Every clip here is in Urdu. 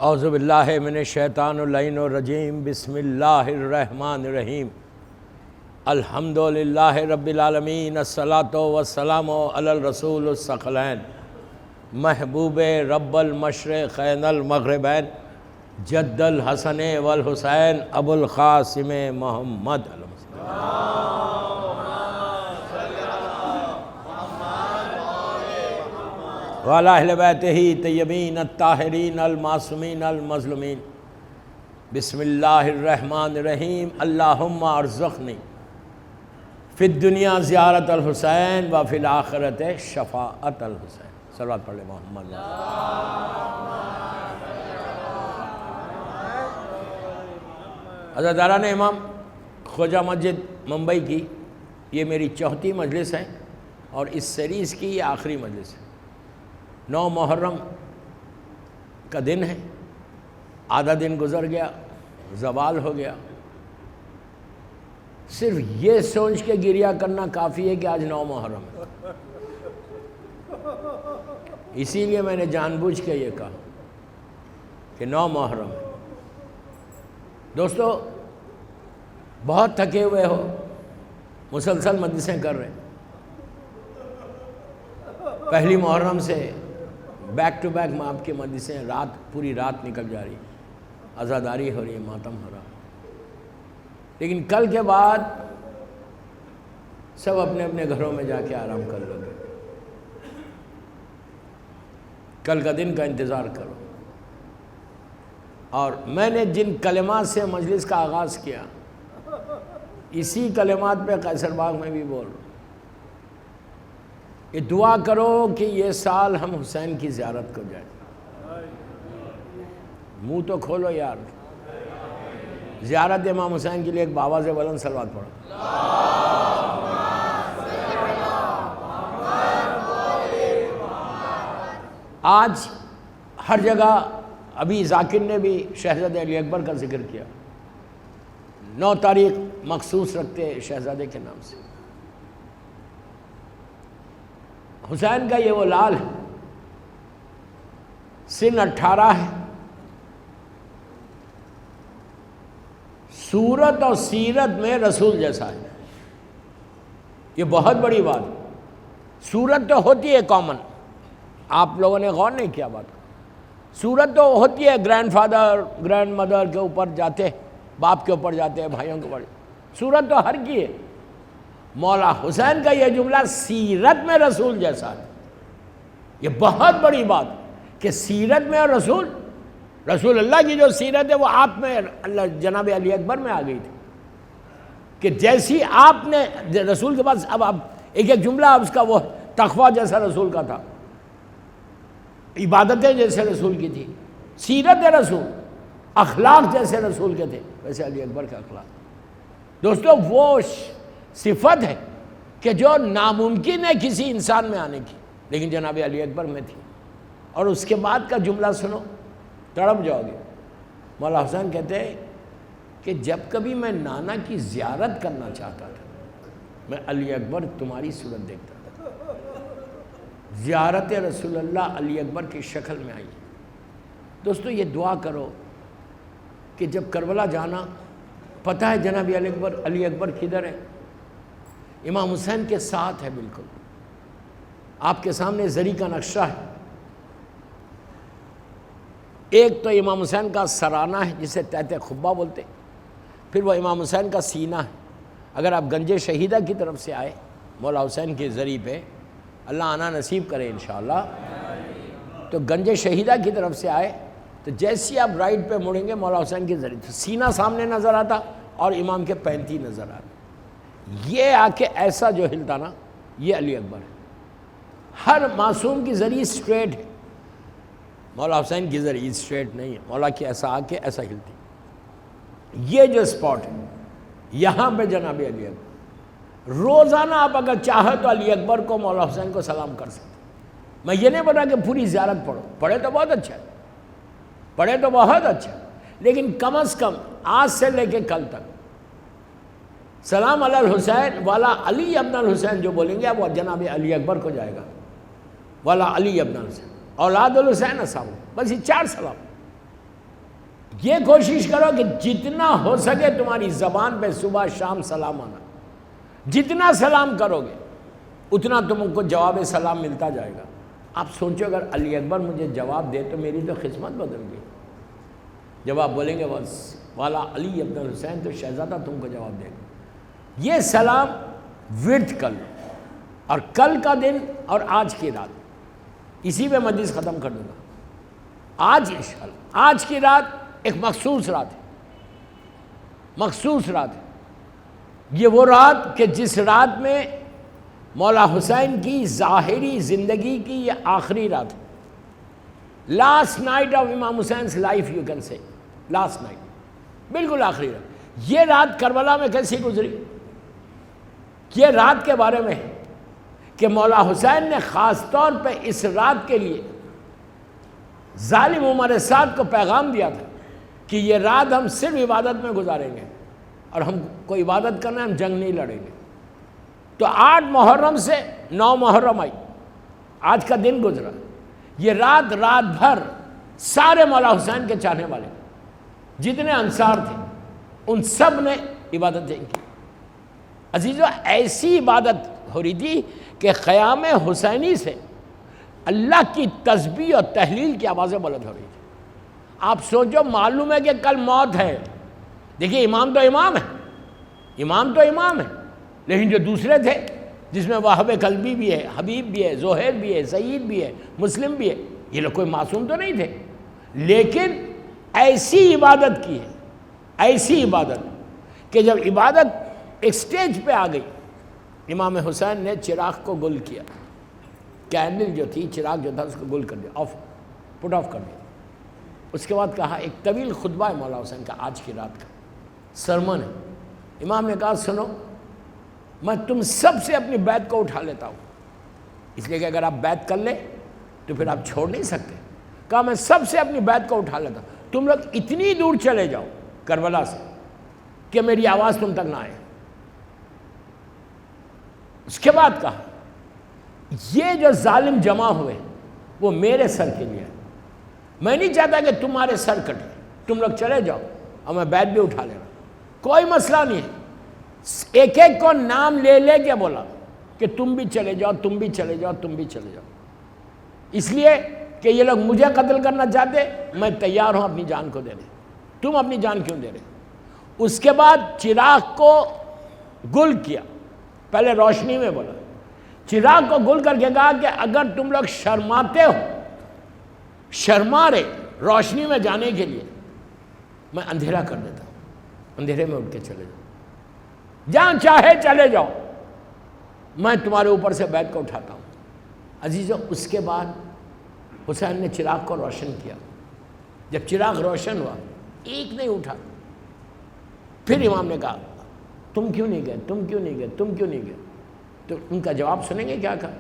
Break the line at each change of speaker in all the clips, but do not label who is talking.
اعوذ باللہ من الشیطان اللعین الرجیم بسم اللہ الرحمن الرحیم الحمد للہ رب العالمین الصلاۃ والسلام علی الرسول الثقلین محبوب رب المشرقین المغربین جد الحسن والحسین ابو القاسم محمد وعلی اہل بیتہ طیبین الطاہرین المعصومین المظلومین بسم اللہ الرحمن الرحیم اللہم ارزقنی فی الدنیا زیارت الحسین و فی الآخرت شفاعت الحسین۔ صلوات پڑھ لیں محمد۔ عزاداران امام، خواجہ مسجد ممبئی کی یہ میری چوتھی مجلس ہے اور اس سیریز کی یہ آخری مجلس ہے۔ 9 محرم کا دن ہے، آدھا دن گزر گیا، زوال ہو گیا۔ صرف یہ سوچ کے گریہ کرنا کافی ہے کہ آج 9 محرم ہے۔ اسی لیے میں نے جان بوجھ کے یہ کہا کہ 9 محرم ہے۔ دوستو، بہت تھکے ہوئے ہو، مسلسل مجلسیں کر رہے ہیں، پہلی محرم سے بیک ٹو بیک میں آپ کی مجلسیں پوری رات نکل جا رہی، عزاداری ہو رہی ہے، ماتم ہو رہا۔ لیکن کل کے بعد سب اپنے اپنے گھروں میں جا کے آرام کر لو گے۔ کل کا دن کا انتظار کرو۔ اور میں نے جن کلمات سے مجلس کا آغاز کیا، اسی کلمات پہ قیصر باغ میں بھی بول رہا ہوں۔ یہ دعا کرو کہ یہ سال ہم حسین کی زیارت کو جائیں۔ منہ تو کھولو یار۔ زیارت امام حسین کے لیے ایک باواز بلند صلوات پڑھو۔ آج ہر جگہ، ابھی ذاکر نے بھی شہزادے علی اکبر کا ذکر کیا، 9 تاریخ مخصوص رکھتے شہزادے کے نام سے۔ حسین کا یہ وہ لال ہے، سن 18 ہے، صورت اور سیرت میں رسول جیسا ہے۔ یہ بہت بڑی بات ہے۔ صورت تو ہوتی ہے کامن، آپ لوگوں نے غور نہیں کیا بات کو۔ صورت تو ہوتی ہے گرینڈ فادر گرینڈ مدر کے اوپر جاتے، باپ کے اوپر جاتے، بھائیوں کے اوپر۔ صورت تو ہر کی ہے۔ مولا حسین کا یہ جملہ سیرت میں رسول جیسا ہے، یہ بہت بڑی بات کہ سیرت میں اور رسول اللہ کی جو سیرت ہے وہ آپ میں اللہ جناب علی اکبر میں آ گئی تھی کہ جیسی آپ نے رسول کے پاس، اب آپ ایک جملہ اس کا وہ تقویٰ جیسا رسول کا تھا، عبادتیں جیسے رسول کی تھی، سیرت رسول، اخلاق جیسے رسول کے تھے ویسے علی اکبر کا اخلاق۔ دوستو، وہ صفت ہے کہ جو ناممکن ہے کسی انسان میں آنے کی، لیکن جناب علی اکبر میں تھی۔ اور اس کے بعد کا جملہ سنو، تڑپ جاؤ گے۔ مولا حسین کہتے ہیں کہ جب کبھی میں نانا کی زیارت کرنا چاہتا تھا، میں علی اکبر تمہاری صورت دیکھتا تھا۔ زیارت رسول اللہ علی اکبر کی شکل میں آئی۔ دوستو، یہ دعا کرو کہ جب کربلا جانا، پتہ ہے جناب علی اکبر کدھر ہے؟ امام حسین کے ساتھ ہے، بالکل آپ کے سامنے زری کا نقشہ ہے۔ ایک تو امام حسین کا سرانہ ہے جسے تحت خبہ بولتے، پھر وہ امام حسین کا سینہ ہے۔ اگر آپ گنج شہیدہ کی طرف سے آئے، مولا حسین کے زری پہ، اللہ آنا نصیب کرے انشاءاللہ، تو گنج شہیدہ کی طرف سے آئے تو جیسی آپ رائٹ پہ مڑیں گے مولا حسین کی زری، تو سینہ سامنے نظر آتا اور امام کے پینتی نظر آتے۔ یہ آ کے ایسا جو ہلتا نا، یہ علی اکبر ہے۔ ہر معصوم کی زری سٹریٹ ہے، مولا حسین کی زری سٹریٹ نہیں ہے، مولا کی ایسا آ کے ایسا ہلتی۔ یہ جو سپاٹ ہے، یہاں پہ جناب علی اکبر، روزانہ آپ اگر چاہے تو علی اکبر کو، مولا حسین کو سلام کر سکتے۔ میں یہ نہیں بتا کہ پوری زیارت پڑھے تو بہت اچھا ہے، پڑھے تو بہت اچھا ہے، لیکن کم از کم آج سے لے کے کل تک سلام علی الحسین والا علی ابن الحسین جو بولیں گے وہ جناب علی اکبر کو جائے گا، والا علی ابن الحسین اولاد الحسین اصحاب، بس یہ 4 سلام۔ یہ کوشش کرو کہ جتنا ہو سکے تمہاری زبان پہ صبح شام سلام آنا. جتنا سلام کرو گے اتنا تم کو جواب سلام ملتا جائے گا. آپ سوچو اگر علی اکبر مجھے جواب دے تو میری تو قسمت بدل گئی. جب آپ بولیں گے بس والا علی ابن الحسین تو شہزادہ تم کو جواب دے گا. یہ سلام ورد کر لو، اور کل کا دن اور آج کی رات، اسی پہ مجلس ختم کر دوں گا. آج انشاءاللہ آج کی رات ایک مخصوص رات ہے، مخصوص رات ہے. یہ وہ رات کہ جس رات میں مولا حسین کی ظاہری زندگی کی یہ آخری رات ہے. Last night of Imam Hussain's life you can say, last night, بالکل آخری رات. یہ رات کربلا میں کیسی گزری؟ یہ رات کے بارے میں ہے کہ مولا حسین نے خاص طور پہ اس رات کے لیے ظالم عمر سعد کو پیغام دیا تھا کہ یہ رات ہم صرف عبادت میں گزاریں گے، اور ہم کو عبادت کرنا ہے، ہم جنگ نہیں لڑیں گے. تو 8 محرم سے 9 محرم آئی، آج کا دن گزرا. یہ رات بھر سارے مولا حسین کے چاہنے والے جتنے انصار تھے ان سب نے عبادتیں کی. عزیزو، ایسی عبادت ہو رہی تھی کہ قیام حسینی سے اللہ کی تسبیح اور تحلیل کی آوازیں بلند ہو رہی تھی. آپ سوچو، معلوم ہے کہ کل موت ہے. دیکھیے، امام تو امام ہے، امام تو امام ہے، لیکن جو دوسرے تھے جس میں وہب قلبی بھی ہے، حبیب بھی ہے، زہیر بھی ہے، سعید بھی ہے، مسلم بھی ہے، یہ لوگ کوئی معصوم تو نہیں تھے. لیکن ایسی عبادت کی ہے، ایسی عبادت کہ جب عبادت ایک سٹیج پہ آ گئی، امام حسین نے چراغ کو گل کیا. کینڈل جو تھی، چراغ جو تھا، اس کو گل کر دیا، آف، پٹ آف کر دیا. اس کے بعد کہا، ایک طویل خطبہ ہے مولا حسین کا، آج کی رات کا سرمن ہے. امام نے کہا، سنو، میں تم سب سے اپنی بیعت کو اٹھا لیتا ہوں، اس لیے کہ اگر آپ بیعت کر لیں تو پھر آپ چھوڑ نہیں سکتے. کہا، میں سب سے اپنی بیعت کو اٹھا لیتا ہوں، تم لوگ اتنی دور چلے جاؤ کربلا سے کہ میری آواز تم تک نہ آئے. اس کے بعد کہا، یہ جو ظالم جمع ہوئے وہ میرے سر کے لیے، میں نہیں چاہتا کہ تمہارے سر کٹے، تم لوگ چلے جاؤ اور میں بیعت بھی اٹھا لینا، کوئی مسئلہ نہیں ہے. ایک ایک کو نام لے لے کے بولا کہ تم بھی چلے جاؤ، تم بھی چلے جاؤ، تم بھی چلے جاؤ، اس لیے کہ یہ لوگ مجھے قتل کرنا چاہتے، میں تیار ہوں اپنی جان کو دینے، تم اپنی جان کیوں دے رہے. اس کے بعد چراغ کو گل کیا، پہلے روشنی میں بولا، چراغ کو گل کر کے کہا کہ اگر تم لوگ شرماتے ہو، شرما رہے روشنی میں جانے کے لیے، میں اندھیرا کر دیتا ہوں، اندھیرے میں اٹھ کے چلے جاؤ، جہاں چاہے چلے جاؤ، میں تمہارے اوپر سے بیعت کو اٹھاتا ہوں. عزیزو، اس کے بعد حسین نے چراغ کو روشن کیا. جب چراغ روشن ہوا، ایک نہیں اٹھا. پھر امام نے کہا، تم کیوں نہیں گئے، تم کیوں نہیں گئے، تم کیوں نہیں گئے؟ تو ان کا جواب سنیں گے کیا کہا؟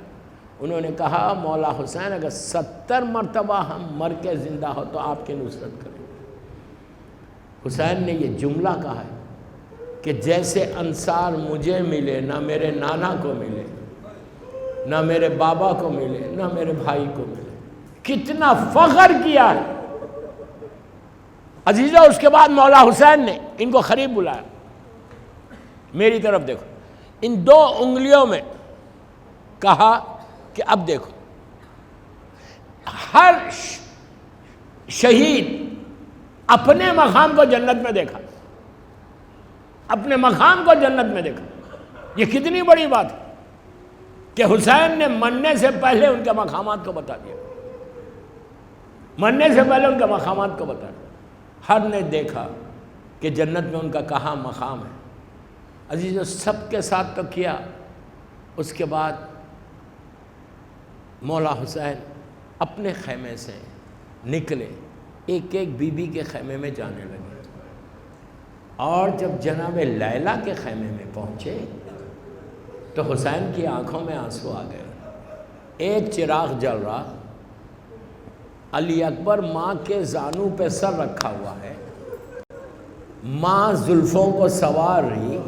انہوں نے کہا، مولا حسین، اگر 70 مرتبہ ہم مر کے زندہ ہو تو آپ کی نصرت کریں. حسین نے یہ جملہ کہا ہے کہ جیسے انصار مجھے ملے، نہ میرے نانا کو ملے، نہ میرے بابا کو ملے، نہ میرے بھائی کو ملے. کتنا فخر کیا ہے عزیزہ. اس کے بعد مولا حسین نے ان کو قریب بلایا، میری طرف دیکھو، ان 2 انگلیوں میں کہا کہ اب دیکھو، ہر شہید اپنے مقام کو جنت میں دیکھا، اپنے مقام کو جنت میں دیکھا. یہ کتنی بڑی بات ہے کہ حسین نے مرنے سے پہلے ان کے مقامات کو بتا دیا، مرنے سے پہلے ان کے مقامات کو بتا دیا. ہر نے دیکھا کہ جنت میں ان کا کہاں مقام ہے. عزیزو، سب کے ساتھ تو کیا. اس کے بعد مولا حسین اپنے خیمے سے نکلے، ایک ایک بی بی کے خیمے میں جانے لگے، اور جب جناب لیلا کے خیمے میں پہنچے تو حسین کی آنکھوں میں آنسو آ گئے. ایک چراغ جل رہا، علی اکبر ماں کے زانو پہ سر رکھا ہوا ہے، ماں زلفوں کو سوار رہی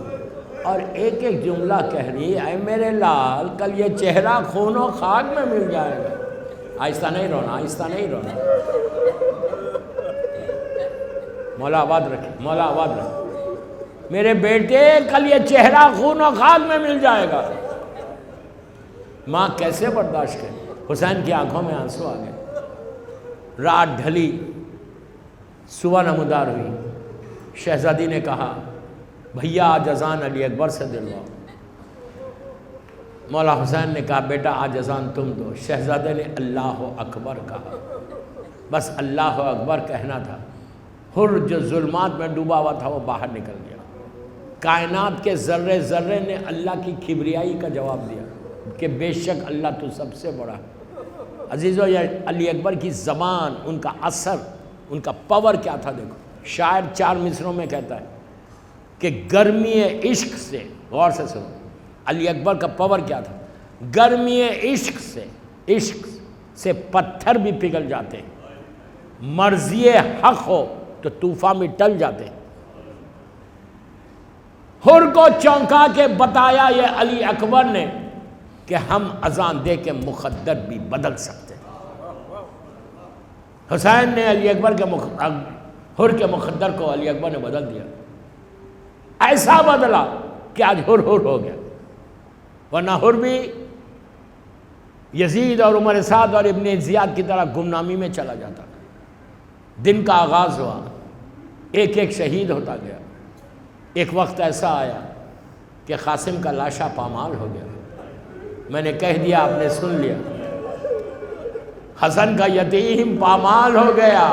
اور ایک ایک جملہ کہہ رہی، اے میرے لال، کل یہ چہرہ خون و خاک میں مل جائے گا. آہستہ نہیں رونا، آہستہ نہیں رونا. مولا آباد رکھے، مولا آباد رکھے۔ میرے بیٹے کل یہ چہرہ خون و خاک میں مل جائے گا۔ ماں کیسے برداشت کرے؟ حسین کی آنکھوں میں آنسو آ گئے۔ رات ڈھلی، صبح نمودار ہوئی، شہزادی نے کہا بھیا آج اذان علی اکبر سے دلواؤ۔ مولا حسین نے کہا بیٹا آج اذان تم دو۔ شہزادے نے اللہ اکبر کہا، بس اللہ اکبر کہنا تھا۔ حر جو ظلمات میں ڈوبا ہوا تھا وہ باہر نکل گیا۔ کائنات کے ذرے ذرے نے اللہ کی کبریائی کا جواب دیا کہ بے شک اللہ تو سب سے بڑا ہے۔ عزیزو، یہ علی اکبر کی زبان، ان کا اثر، ان کا پاور کیا تھا دیکھو۔ شاعر 4 مصروں میں کہتا ہے کہ گرمی عشق سے، غور سے سنو علی اکبر کا پاور کیا تھا۔ گرمی عشق سے پتھر بھی پگھل جاتے ہیں، مرضی حق ہو تو طوفان میں ٹل جاتے ہیں۔ حر کو چونکا کے بتایا یہ علی اکبر نے کہ ہم اذان دے کے مقدر بھی بدل سکتے ہیں۔ حسین نے علی اکبر کے حر کے مقدر کو علی اکبر نے بدل دیا، ایسا بدلا کہ آج حر ہو گیا، ورنہ حر بھی یزید اور عمر سعد اور ابن زیاد کی طرح گمنامی میں چلا جاتا۔ دن کا آغاز ہوا، ایک ایک شہید ہوتا گیا۔ ایک وقت ایسا آیا کہ قاسم کا لاشا پامال ہو گیا۔ میں نے کہہ دیا، آپ نے سن لیا، حسن کا یتیم پامال ہو گیا۔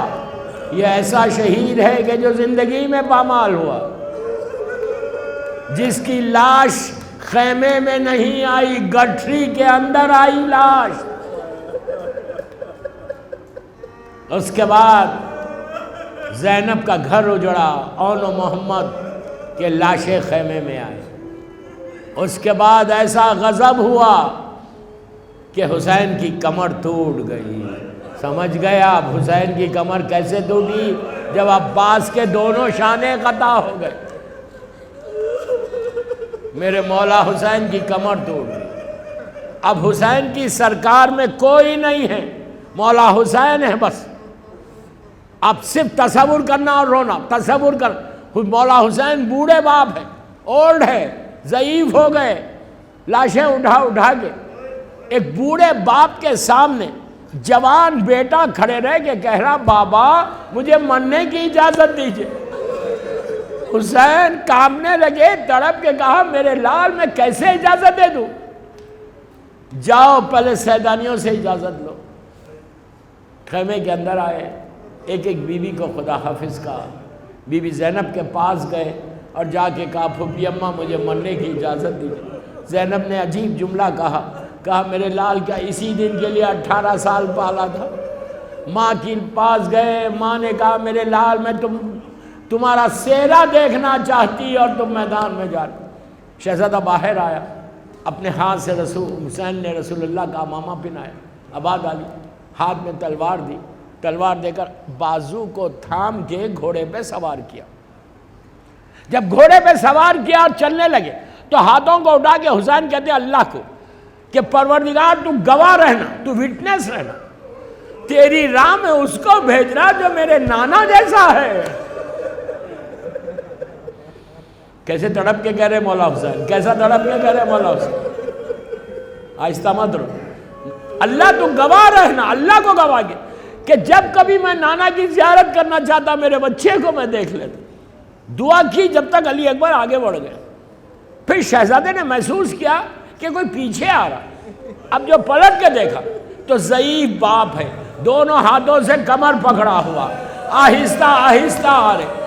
یہ ایسا شہید ہے کہ جو زندگی میں پامال ہوا، جس کی لاش خیمے میں نہیں آئی، گٹھری کے اندر آئی لاش۔ اس کے بعد زینب کا گھر اجڑا، اون و محمد کے لاشیں خیمے میں آئے۔ اس کے بعد ایسا غضب ہوا کہ حسین کی کمر ٹوٹ گئی۔ سمجھ گئے آپ حسین کی کمر کیسے ٹوٹی؟ جب عباس کے دونوں شانے قطع ہو گئے۔ میرے مولا حسین کی کمر ٹوٹ گئی۔ اب حسین کی سرکار میں کوئی نہیں ہے، مولا حسین ہے بس۔ اب صرف تصور کرنا اور رونا، تصور کر۔ مولا حسین بوڑھے باپ ہے، اولڈ ہے، ضعیف ہو گئے، لاشیں اٹھا کے ایک بوڑھے باپ کے سامنے جوان بیٹا کھڑے رہ کے کہہ رہا بابا مجھے مرنے کی اجازت دیجئے۔ حسین کانپنے لگے، تڑپ کے کہا میرے لال میں کیسے اجازت دے دوں؟ جاؤ پہلے سیدانیوں سے اجازت لو۔ خیمے کے اندر آئے، ایک ایک بیوی کو خدا حافظ کہا۔ بی بی زینب کے پاس گئے اور جا کے کہا پھوپھی اماں مجھے مرنے کی اجازت دیجیے۔ زینب نے عجیب جملہ کہا میرے لال کیا اسی دن کے لیے 18 سال پالا تھا؟ ماں کے پاس گئے، ماں نے کہا میرے لال میں تمہارا چہرہ دیکھنا چاہتی اور تم میدان میں جا رہے۔ شہزادہ باہر آیا، اپنے ہاتھ سے حسین نے رسول اللہ کا امامہ پہنایا، عبا ڈالی، ہاتھ میں تلوار دی، تلوار دے کر بازو کو تھام کے گھوڑے پہ سوار کیا۔ جب گھوڑے پہ سوار کیا اور چلنے لگے تو ہاتھوں کو اٹھا کے حسین کہتے ہیں اللہ کو کہ پروردگار تو گواہ رہنا، تو وٹنس رہنا، تیری راہ میں اس کو بھیجنا جو میرے نانا جیسا ہے۔ کیسے تڑپ کے کہہ رہے مولا حسین، کیسا تڑپ کے کہہ رہے مولا حسین۔ آہستہ مت رہو، اللہ تو گواہ رہنا، اللہ کو گواہ کے کہ جب کبھی میں نانا کی زیارت کرنا چاہتا میرے بچے کو میں دیکھ لیتا۔ دعا کی جب تک علی اکبر آگے بڑھ گئے۔ پھر شہزادے نے محسوس کیا کہ کوئی پیچھے آ رہا۔ اب جو پلٹ کے دیکھا تو ضعیف باپ ہے، دونوں ہاتھوں سے کمر پکڑا ہوا، آہستہ آہستہ آ رہے۔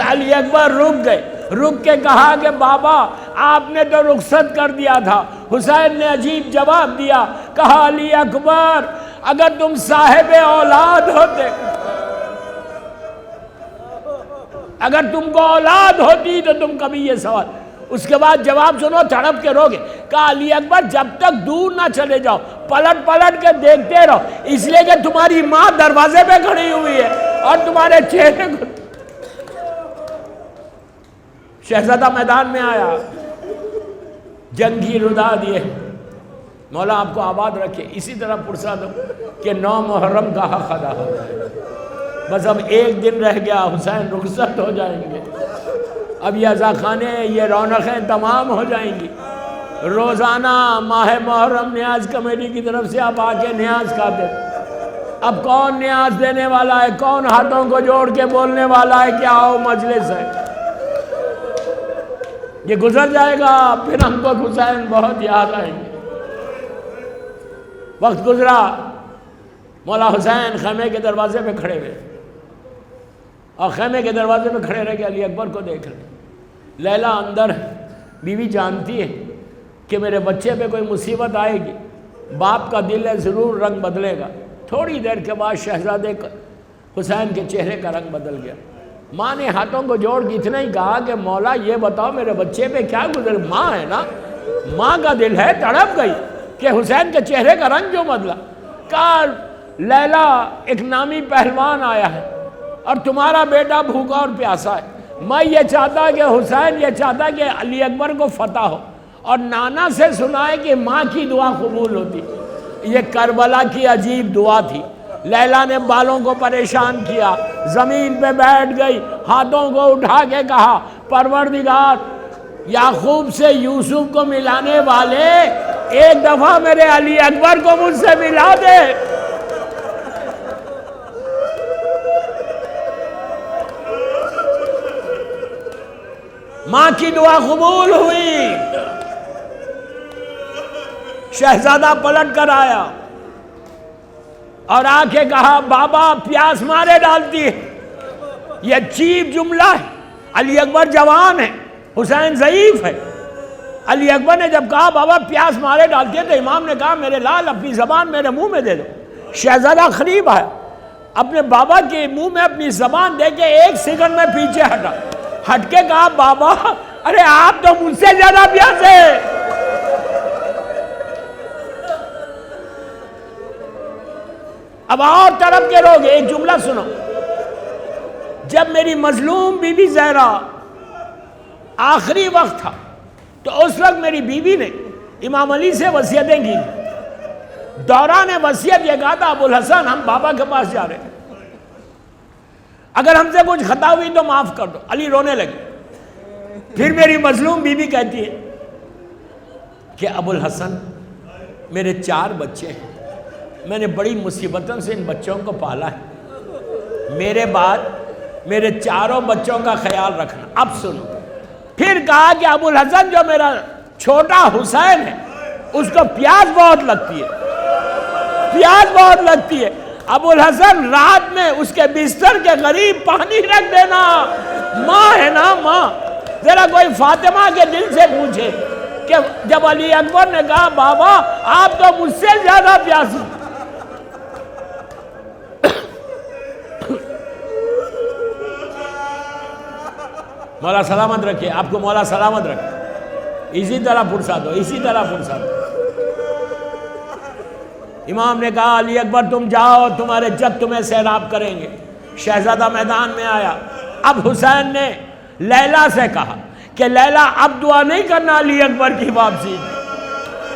علی اکبر رک گئے، رک کے کہا کہ بابا آپ نے تو رخصت کر دیا تھا۔ حسین نے عجیب جواب دیا، کہا علی اکبر اگر تم صاحب اولاد ہوتے، اگر تم کو اولاد ہوتی تو تم کبھی یہ سوال۔ اس کے بعد جواب سنو، تڑپ کے روگے، کہا علی اکبر جب تک دور نہ چلے جاؤ پلٹ پلٹ کے دیکھتے رہو، اس لیے کہ تمہاری ماں دروازے پہ کھڑی ہوئی ہے اور تمہارے چہرے کو۔ شہزادہ میدان میں آیا، جنگی ردا دیے، مولا آپ کو آباد رکھے، اسی طرح پرساد ہو کہ 9 محرم کا حق ادا ہو جائے، بس اب ایک دن رہ گیا، حسین رخصت ہو جائیں گے، اب یہ عزاخانے، یہ رونقیں تمام ہو جائیں گی۔ روزانہ ماہ محرم نیاز کمیٹی کی طرف سے آپ آ کے نیاز کھاتے، اب کون نیاز دینے والا ہے؟ کون ہاتھوں کو جوڑ کے بولنے والا ہے کہ آؤ مجلس ہے؟ یہ گزر جائے گا، پھر ہم کو حسین بہت یاد آئیں گے۔ وقت گزرا، مولا حسین خیمے کے دروازے پہ کھڑے ہوئے، اور خیمے کے دروازے پہ کھڑے رہ کے علی اکبر کو دیکھ رہے۔ لیلا اندر، بیوی جانتی ہے کہ میرے بچے پہ کوئی مصیبت آئے گی، باپ کا دل ہے ضرور رنگ بدلے گا۔ تھوڑی دیر کے بعد شہزادے حسین کے چہرے کا رنگ بدل گیا۔ ماں نے ہاتھوں کو جوڑ کے اتنا ہی کہا کہ مولا یہ بتاؤ میرے بچے پہ کیا گزر؟ ماں ہے نا، ماں کا دل ہے، تڑپ گئی کہ حسین کے چہرے کا رنگ کیوں بدلا؟ کہا لیلا ایک نامی پہلوان آیا ہے اور تمہارا بیٹا بھوکا اور پیاسا ہے، میں یہ چاہتا کہ حسین یہ چاہتا کہ علی اکبر کو فتح ہو، اور نانا سے سنا ہے کہ ماں کی دعا قبول ہوتی۔ یہ کربلا کی عجیب دعا تھی۔ لیلا نے بالوں کو پریشان کیا، زمین پہ بیٹھ گئی، ہاتھوں کو اٹھا کے کہا پروردگار، یعقوب سے یوسف کو ملانے والے ایک دفعہ میرے علی اکبر کو مجھ سے ملا دے۔ ماں کی دعا قبول ہوئی۔ شہزادہ پلٹ کر آیا اور آ کے کہا بابا پیاس مارے ڈالتی ہے۔ یہ عجیب جملہ ہے، علی اکبر جوان ہے، حسین ضعیف ہے۔ علی اکبر نے جب کہا بابا پیاس مارے ڈالتی ہے تو امام نے کہا میرے لال اپنی زبان میرے منہ میں دے دو۔ شہزادہ قریب آیا، اپنے بابا کے منہ میں اپنی زبان دے کے ایک سیکنڈ میں پیچھے ہٹا، ہٹ کے کہا بابا ارے آپ تو مجھ سے زیادہ پیاسے۔ اب اور طرف کے لوگ ایک جملہ سنو، جب میری مظلوم بی بی زہرا آخری وقت تھا تو اس وقت میری بیوی نے امام علی سے وصیتیں کی، دوران وصیت یہ کہا تھا ابوالحسن ہم بابا کے پاس جا رہے ہیں، اگر ہم سے کچھ خطا ہوئی تو معاف کر دو۔ علی رونے لگے۔ پھر میری مظلوم بیوی کہتی ہے کہ ابوالحسن میرے 4 بچے ہیں، میں نے بڑی مصیبتوں سے ان بچوں کو پالا ہے، میرے بعد میرے 4 بچوں کا خیال رکھنا۔ اب سنو، پھر کہا کہ ابوالحسن جو میرا چھوٹا حسین ہے اس کو پیاس بہت لگتی ہے، پیاس بہت لگتی ہے، ابوالحسن رات میں اس کے بستر کے قریب پانی رکھ دینا۔ ماں ہے نا ماں، ذرا کوئی فاطمہ کے دل سے پوچھے کہ جب علی اکبر نے کہا بابا آپ تو مجھ سے زیادہ پیاسی، مولا سلامت رکھے آپ کو، مولا سلامت رکھے، اسی طرح فرصت ہو، اسی طرح فرصت ہو۔ امام نے کہا علی اکبر تم جاؤ، تمہارے جد تمہیں سیراب کریں گے۔ شہزادہ میدان میں آیا۔ اب حسین نے لیلا سے کہا کہ لیلا اب دعا نہیں کرنا علی اکبر کی واپسی کی۔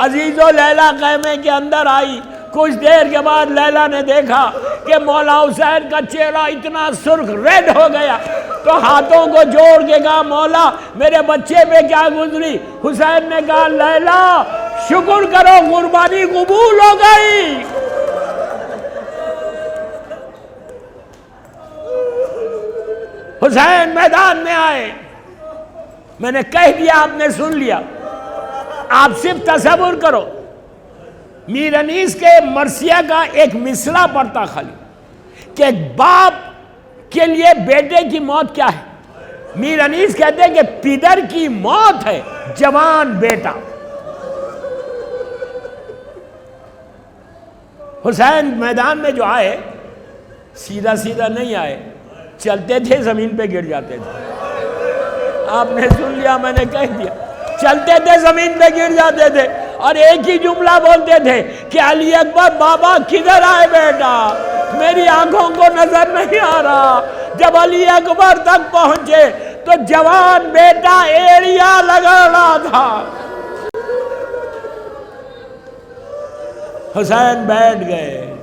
عزیزو لیلا خیمے کے اندر آئی، کچھ دیر کے بعد لیلا نے دیکھا کہ مولا حسین کا چہرہ اتنا سرخ ریڈ ہو گیا تو ہاتھوں کو جوڑ کے کہا مولا میرے بچے پہ کیا گزری؟ حسین نے کہا لیلا شکر کرو قربانی قبول ہو گئی۔ حسین میدان میں آئے، میں نے کہہ دیا آپ نے سن لیا، آپ صرف تصور کرو میر انیس کے مرثیہ کا ایک مصرع پڑھتا خالی کہ باپ کے لیے بیٹے کی موت کیا ہے؟ میر انیس کہتے ہیں کہ پیدر کی موت ہے جوان بیٹا۔ حسین میدان میں جو آئے سیدھا سیدھا نہیں آئے، چلتے تھے زمین پہ گر جاتے تھے۔ آپ نے سن لیا، میں نے کہہ دیا، چلتے تھے زمین پہ گر جاتے تھے اور ایک ہی جملہ بولتے تھے کہ علی اکبر بابا کدھر آئے بیٹا، میری آنکھوں کو نظر نہیں آ رہا۔ جب علی اکبر تک پہنچے تو جوان بیٹا ایڑیا لگا رہا تھا۔ حسین بیٹھ گئے،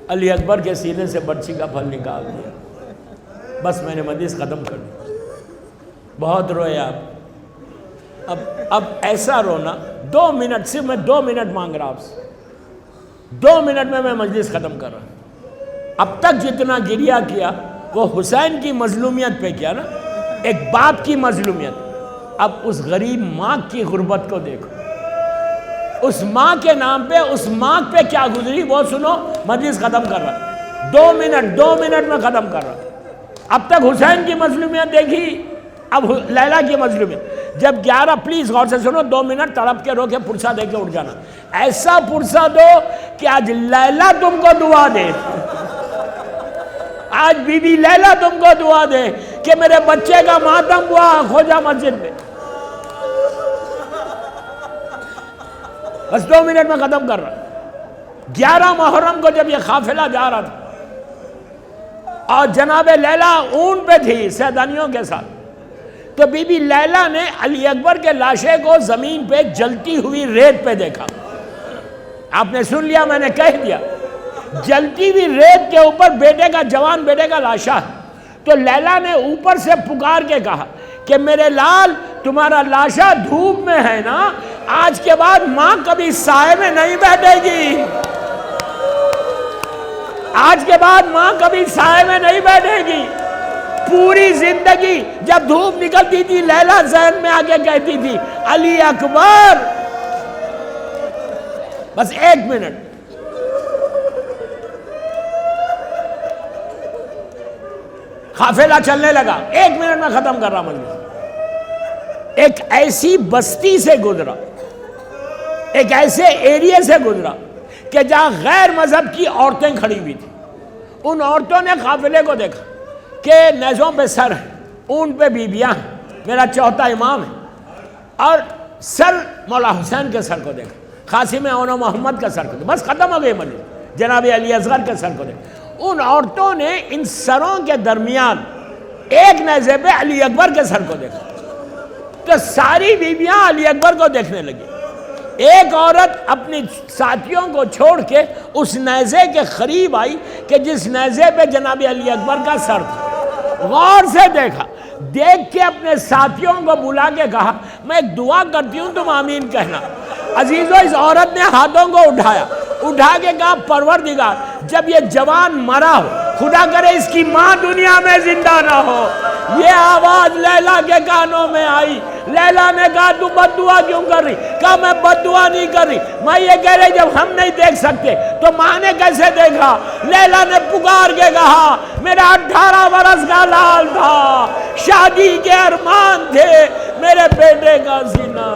علی اکبر کے سینے سے برچھی کا پھل نکال دیا. بس میں نے مجلس ختم کر دی. بہت روئے آپ. اب ایسا رونا 2 منٹ، صرف میں 2 منٹ مانگ رہا آپ سے. 2 منٹ میں مجلس ختم کر رہا. اب تک جتنا گریہ کیا وہ حسین کی مظلومیت پہ کیا نا، ایک باپ کی مظلومیت. اب اس غریب ماں کی غربت کو دیکھو، اس ماں کے نام پہ، اس ماں پہ کیا گزری وہ سنو. مجلس ختم کر رہا. 2 منٹ میں ختم کر رہا. اب تک حسین کی مظلومیت دیکھی، اب لیلا کی مظلومیت. جب 11، پلیز غور سے سنو، 2 منٹ تڑپ کے رو کے پرسہ دے کے اٹھ جانا. ایسا پرسہ دو کہ آج لیلا تم کو دعا دے، آج بی بی لیلا تم کو دعا دے کہ میرے بچے کا ماتم ہوا خوجہ مسجد میں. بس 2 منٹ میں ختم کر رہا. 11 محرم کو جب یہ قافلہ جا رہا تھا اور جناب لیلا اونٹ پہ تھی سیدانیوں کے ساتھ، تو بی بی لیلا نے علی اکبر کے لاشے کو زمین پہ جلتی ہوئی ریت پہ دیکھا. آپ نے سن لیا، میں نے کہہ دیا. جلتی ہوئی ریت کے اوپر بیٹے کا، جوان بیٹے کا لاشا ہے. تو لیلا نے اوپر سے پکار کے کہا کہ میرے لال، تمہارا لاشا دھوپ میں ہے نا، آج کے بعد ماں کبھی سائے میں نہیں بیٹھے گی. آج کے بعد ماں کبھی سائے میں نہیں بیٹھے گی. پوری زندگی جب دھوپ نکلتی تھی لیلا ذہن میں آگے کہتی تھی علی اکبر. بس 1 منٹ. قافلہ چلنے لگا. 1 منٹ میں ختم کر رہا مجلس. ایک ایسی بستی سے گزرا، ایک ایسے ایریے سے گزرا کہ جہاں غیر مذہب کی عورتیں کھڑی ہوئی تھیں. ان عورتوں نے قافلے کو دیکھا کہ نیزوں پہ سر ہے، اونٹ پہ بیبیاں ہیں، میرا چوتھا امام ہے، اور سر مولا حسین کے سر کو دیکھا، قاسم اون محمد کا سر کو دیکھا. بس ختم ہو گئی مجلس. جناب علی اصغر کے سر کو دیکھا. ان عورتوں نے ان سروں کے درمیان ایک نیزے پہ علی اکبر کے سر کو دیکھا. تو ساری بیویاں علی اکبر کو دیکھنے لگی. ایک عورت اپنی ساتھیوں کو چھوڑ کے اس نیزے کے قریب آئی کہ جس نیزے پہ جناب علی اکبر کا سر تھا. غور سے دیکھا، دیکھ کے اپنے ساتھیوں کو بلا کے کہا میں ایک دعا کرتی ہوں، تم آمین کہنا. عزیزو، اس عورت نے ہاتھوں کو اٹھا کے کہا پروردگار، جب یہ جوان مرا ہو، خدا کرے اس کی ماں دنیا میں زندہ نہ ہو. یہ آواز لیلا کے کانوں میں آئی. لیلا نے کہا تو بد دعا کیوں کر رہی؟ کہا میں بد دعا نہیں کر رہی، میں یہ کہہ رہی جب ہم نہیں دیکھ سکتے تو ماں نے کیسے دیکھا؟ لیلا نے پکار کے کہا میرا 18 برس کا لال تھا، شادی کے ارمان تھے، میرے بیٹے کا زنا.